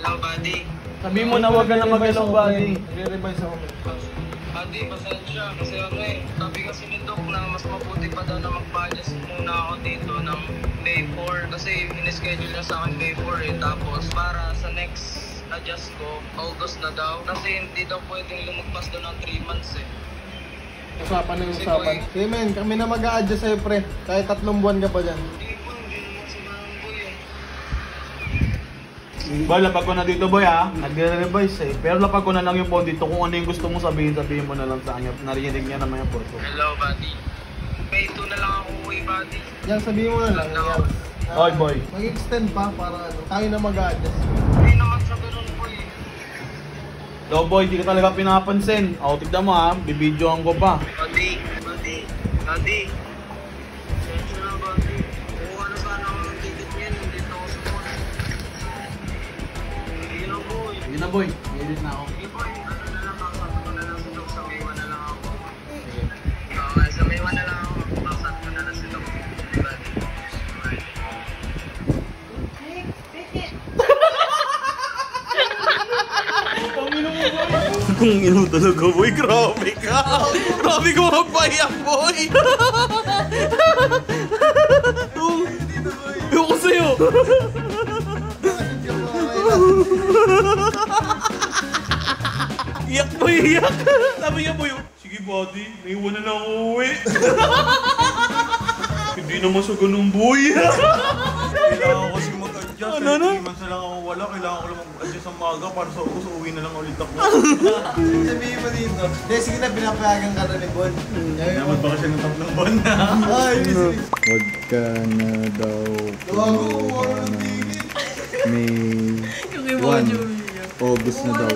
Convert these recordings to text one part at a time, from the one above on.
Hello, buddy. Sabi mo na huwag ka na mag-hello, buddy. Nagre-revise ako. Buddy, pasensya. Kasi sabi kasi ni Doc na mas mabuti pa daw na mag-adjust muna ako dito ng May 4. Kasi in-schedule niya sa akin May 4 eh. Tapos para sa next adjust ko, August na daw. Kasi hindi daw pwedeng lumagpas daw ng 3 months eh. Usapan na yung usapan. Sige men, kami na mag-a-adjust sa'yo pre. Kahit 3 buwan ka pa dyan. Hindi po, hindi naman si Manang Boy eh. Boy, lapag ko na dito, boy, ha? Nagre-revise eh. Pero lapag ko na lang yung phone dito. Kung ano yung gusto mong sabihin, sabihin mo na lang sa kanya. Narinig niya naman yung photo. Hello, buddy. May 2 na lang ako uwi, buddy. Yan, sabihin mo na lang. Yan. Oy, boy. Mag-extend pa para tayo na mag-a-adjust. Hindi naman sa ganun, boy. Hello, boy, di ka talaga pinapansin. O, tignan mo, ha? Bibidyoan ko pa. Buddy. Sensya na, buddy. Kuha na sana ako ng ticket niyan. Hindi na ako sumunod. Hindi na, boy. Sige na, boy. Edit na ako. Hindi, boy. Ano na lang, bakit ko na lang si Doc sa May 1 na lang ako. Okay, sa May 1 na lang ako. Bakit ko na lang si Doc. Buddy. Alright. Kung ino talaga, boy. Grabe ka. Grabe ka magpahiyak, boy. Ayoko sa'yo. Iyak, boy. Iyak. Sabi niya, boy. Sige, buddy. May iwan na lang ako uwi. Hindi naman sa ganun, boy. Kailangan ko kasi mag-adjust. Ano na? 3 months na lang ako wala. Kailangan ko lang mag-adjust ang maga para sa August. Uwi na lang ulit ako. Sabihin mo dito. Hindi, sige na, pinapayagan ka na ni Bon. Naman baka siya ng 3 buwan na. Ay, Huwag ka na daw May 1 August na daw.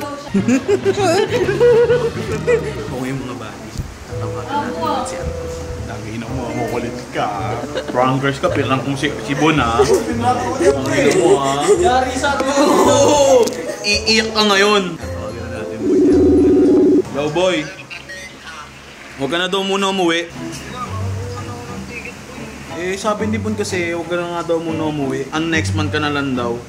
Kung yung mga buddy, tatawagan natin si Arthur. Lagi na mo, makulit ka. Prankers ka, pero lang kung si Bon, ha? Ang ino mo, ha? Yari sa atin. Oo! Iiyak ka ngayon. Tatawagan na natin, boy. Yo, boy. Huwag ka na daw muna umuwi. Eh, sabi ni Bon kasi, huwag ka na nga daw muna umuwi. Ang next month ka na lang daw.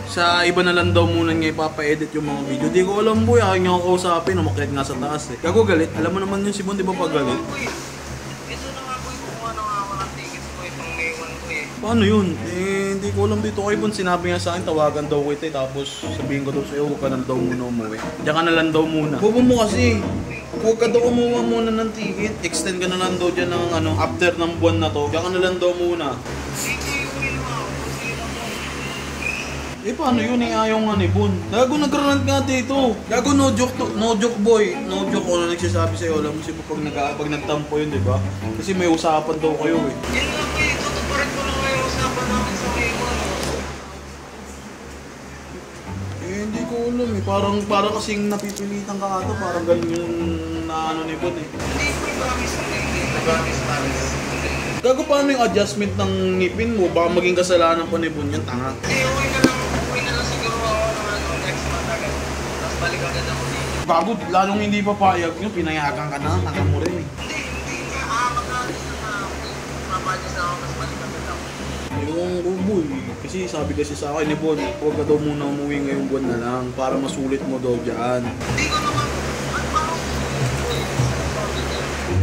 Sa iba na lang daw muna niya ipapa-edit yung mga video. Di ko alam, boy. Aking ako kausapin. Umakyat nga sa taas, eh. Gago galit. Alam mo naman yun si Bon, di ba pag galit? Ito na nga, boy. Kumuha na nga ako ng tickets ko itong May 1 ko eh. Paano yun? Eh, hindi ko alam dito kay Bon. Sinabi nga sa akin, tawagan daw kita, tapos sabihin ko daw sa'yo, huwag ka na daw muna umuwi. Diyan ka na lang daw muna. Bobo mo kasi. Huwag ka daw kumuha muna ng ticket. Extend ka na lang daw dyan ng after ng buwan na to. Diyan ka na lang daw muna. Eh, paano yun? Eh, ayaw nga ni Bon. Gago, nag-rant nga dito. Gago, no joke to. No joke, boy. No joke ko na nagsasabi sa'yo. Alam mo siya pag nagtampo yun, di ba? Kasi may usapan daw kayo, eh. Yan nga, boy. Tutuparin ko lang ngayon usapan namin sa May 1. Eh, hindi ko alam eh. Parang kasing napipilitan ka ata. Parang ganun yung naano ni Bon eh. Hindi ko promise na hindi. Promise. Gago, paano yung adjustment ng ngipin mo? Baka maging kasalanan pa ni Bon yan, tanga. Hindi, okay na lang siguro ako naman next month agad. Tapos balik agad ako dito. Gago, lalong hindi pa payag nyo. Pinayagan ka na, tanga mo rin eh. Hindi nga, mag-adjust na ako. Mapa-adjust ako, tapos balik agad ako. Yung boy, kasi sabi kasi sa akin ni Bon, huwag ka daw muna umuwi ngayong buwan na lang para masulit mo daw dyan. Hindi ko naman, ano ba ako?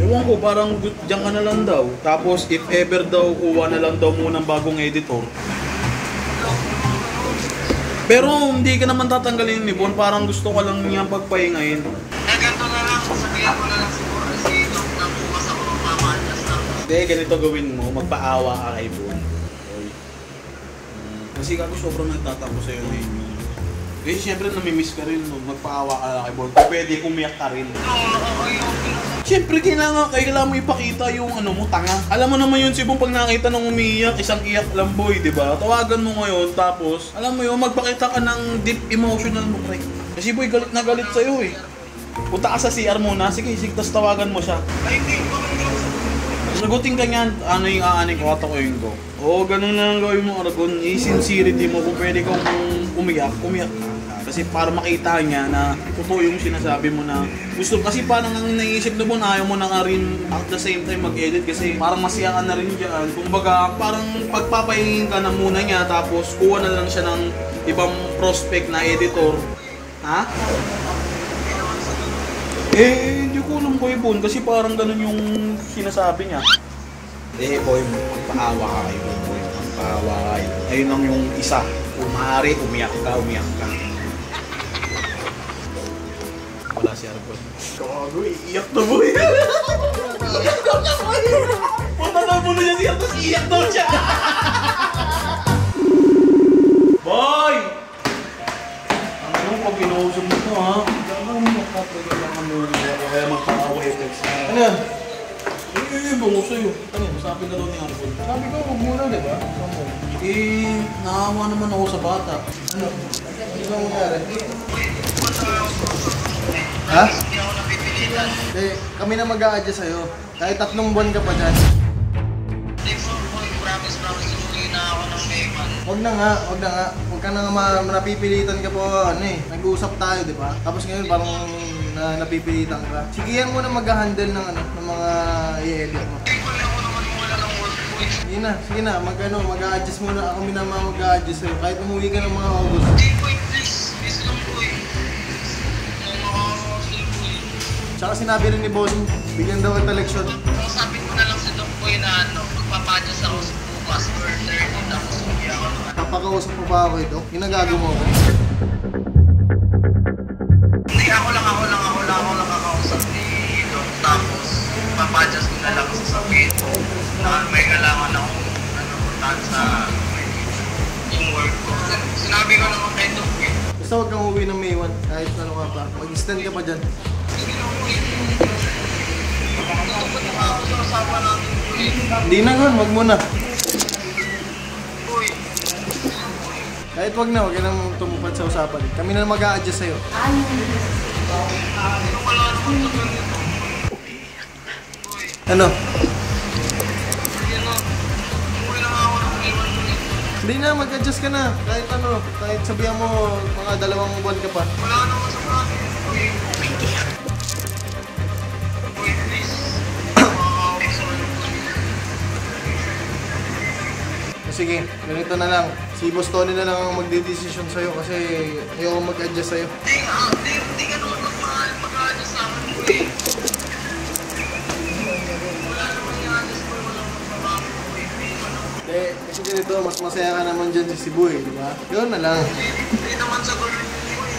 Ewan ko, parang dyan ka na lang daw. Tapos if ever daw, kuha na lang daw muna ng bagong editor. Pero hindi ka naman tatanggalin ni Bon, parang gusto ka lang niya pagpahingahin. Eh, ganito na lang, sasabihin ko na lang siguro kasi Doc na bukas ako magpapa-adjust lang. Hindi, ganito gawin mo, magpaawa ka kay Bon. Kasi ako sobrang nagtatampo sa'yo na yun. Eh, siyempre namimiss ka rin, no? Magpaawa ka kay Bon. Kung pwede, umiyak ka rin. Oo, nakakayaw. Siyempre, kailangan mo ipakita yung mo, tanga. Alam mo naman yun, si Bon, pag nakita nung umiiyak, isang iyak lang, boy, di ba? Tawagan mo ngayon, tapos, alam mo yun, magpakita ka ng deep emotional mo, pre. Kasi boy, galit na galit sa'yo eh. Punta ka sa CR muna, sige, tas tawagan mo siya. Ay, hindi ko naman Sagutin ka niyan, ano yung aaning ko, atakuin ko. Oo, ganun na lang gawin mo, Aragon. I-sincerity mo, kung pwede kang umiyak ka. Kasi para makita niya na totoo yung sinasabi mo na gusto. Kasi parang ang naisip na Bon, ayaw mo na nga rin at the same time mag-edit kasi parang masaya ka na rin dyan. Kumbaga, parang pagpapahingin ka na muna niya tapos kuha na lang siya ng ibang prospect na editor. Ha? Eh, hindi ko alam Kuya Bon kasi parang ganun yung sinasabi niya. Eh, boy, magpaawa ka kayo, boy. Magpaawa kayo. Ayun lang yung isa. Kung maaari, umiyak ka. Wala si Argon. Gago, iiyak na boy. Iiyak daw siya boy. Punta daw muna niya siya, tapos iiyak daw siya. Boy! Ano pag inausap mo ito ha? Kaya magpakawa yung text. Ano yan? Bungo sa'yo. Ano yan? Usapin na daw ni Argon. Sabi ko, huwag muna, di ba? Eh, naawa naman ako sa bata. Ano? Ano ba mangyari? Ha? Hindi ako napipilitan. Kami na mag-a-adjust sa'yo. Kahit 3 buwan ka pa dyan. Hindi po, boy, promise, susuliin na ako ng Mayman. Huwag na nga. Huwag ka na napipilitan ka po, nag-uusap tayo, di ba? Tapos ngayon parang napipilitan ka. Sige yan muna mag-handle ng mga i-edit mo. Hindi ko lang ako naman wala ng work, boy. Sige na, mag-a-adjust muna. Ako minama mag-a-adjust sa'yo. Kahit umuwi ka ng mga August. Hindi, boy, please. Please lang, boy. Nakakasal, boy. Tsaka sinabi rin ni Bossing, bigyan daw kita leksyon. Sabi ko na lang sa Doc, boy, na magpapadya sa ako sa bukas or 30, tapos hindi ako naman. Papakausap mo pa ako ito. Ginagago mo ako. Hindi, ako lang nakakausap ni Doc, tapos papadjust ko na lang sasabihin ko na may kailangan akong puntahan sa yung work ko. Sinabi ko naman kay Doc eh. Basta huwag kang uwi ng May 1. Kahit ano ka pa. Mag-stand ka pa dyan. Sige na, boy. Tutupad na ako sa usapan natin, boy. Hindi na nga, wag muna. Boy. Kahit wag na nang tumupad sa usapan. Kami na mag-a-adjust sa'yo. Ano wala naman sa ganito? Boy. Ano? Sige na. Umuwi na nga ako ng iwan mo eh. Hindi na, mag-adjust ka na. Kahit sabihan mo mga 2 buwan ka pa. Wala naman sa natin, boy. Boy, please. Sige, ganito na lang. Si Boss Tony na lang ang magdidesisyon sa'yo kasi ayoko mag-adjust sa'yo. Hindi ka naman mag-a-adjust sa akin, boy. Wala naman i-adjust, boy. Walang magbabago, boy. Kasi ganito, mas masaya ka naman dyan si Cebu di ba? Yun na lang. Hindi naman sa gulo, boy.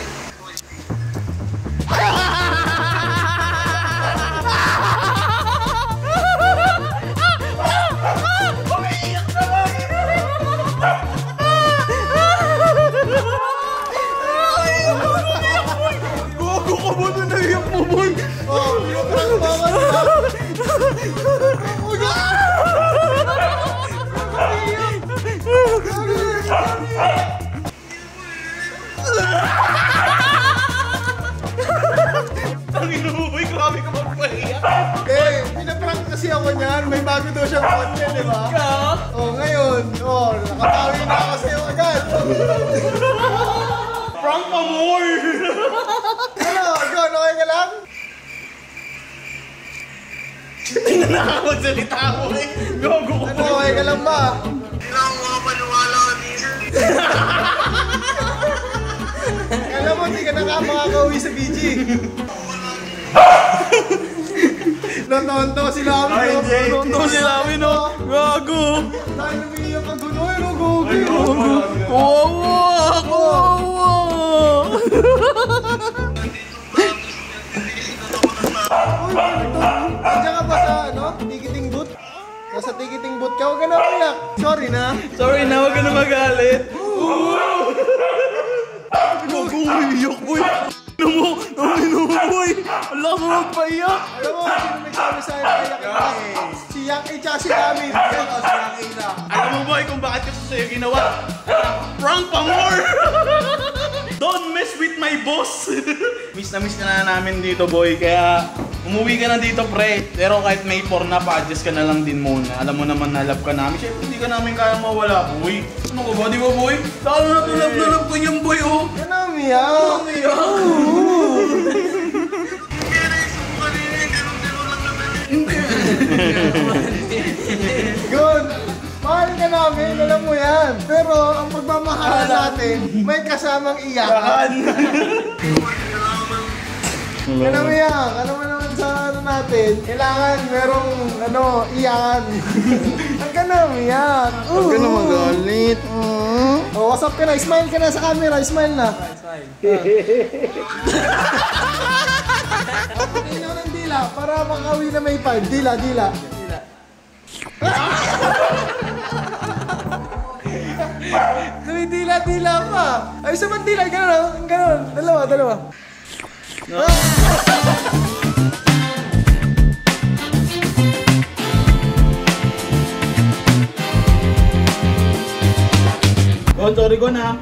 Gogo ka ba na naiyak mo, boy? Oh, pinaprank mo ako, Tangin mo, boy, grabe ka magpahiyak. pinaprank kasi ako niyan. May bago daw siyang content, di ba? Ngayon. Nakapawi na ako sa'yo agad. Prank pa more! Ano, John, okay ka lang? Hindi na nakakagsalita mo eh. Gogo ko. Ano, okay ka lang ba? Hindi na ako makapaniwala ka minsan. Alam mo, hindi ka makakauwi sa BG. Natonto sila kami. Ay, hindi. Tonto sila kami, no? Gago. Dahil umiiyak ka doon. Ay, no, gogi. Kawawa! Uy, nandiyan ka ba sa, ticketing booth? Nasa ticketing booth ka, huwag ka na umiyak. Sorry na. Sorry na, huwag ka na magalit. Gago, umiyak, boy. Ano mo, boy? Wala ka magpaiyak. Alam mo, sino nagsabi sa akin na iyak ka? Si Yaki tsaka si Amin. Si Yaki na. Alam mo, boy, kung bakit ko sa'yo ginawa? Prank pa more! Don't mess with my boss! Miss ka na namin dito, boy. Kaya umuwi ka na dito, pre. Pero kahit May 4 na, pa-adjust ka na lang din muna. Alam mo naman, nalap ka namin. Siyempre, hindi ka namin kaya mawala, boy. Ano ka ba, di ba, boy? Lalo na tulap ko niyan, boy, oh. Yan na, umiyak. Good. Mahal ka ka namin, alam mo yan. Pero ang pagmamahalan natin, may kasamang iyakan. Alam mo yan, alam mo naman sa ano natin, kailangan merong iyakan. Huwag ka na umiyak. Huwag ka na magalit. Oh, what's up ka na? Smile ka na sa camera, smile na. Patingin ng dila para makawi na may 5. Dila. Dila pa. Ay, sa man dila, gano'n. Dalawa. Gon, sorry ko na.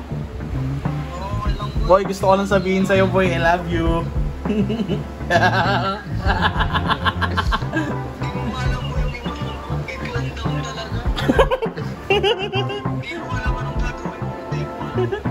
Boy, gusto ko lang sabihin sa'yo, boy, I love you. Hindi mo alam mo yung emosyon ko. Biglang down talaga. Hindi mo alam anong gagawin ko. Hindi ko alam.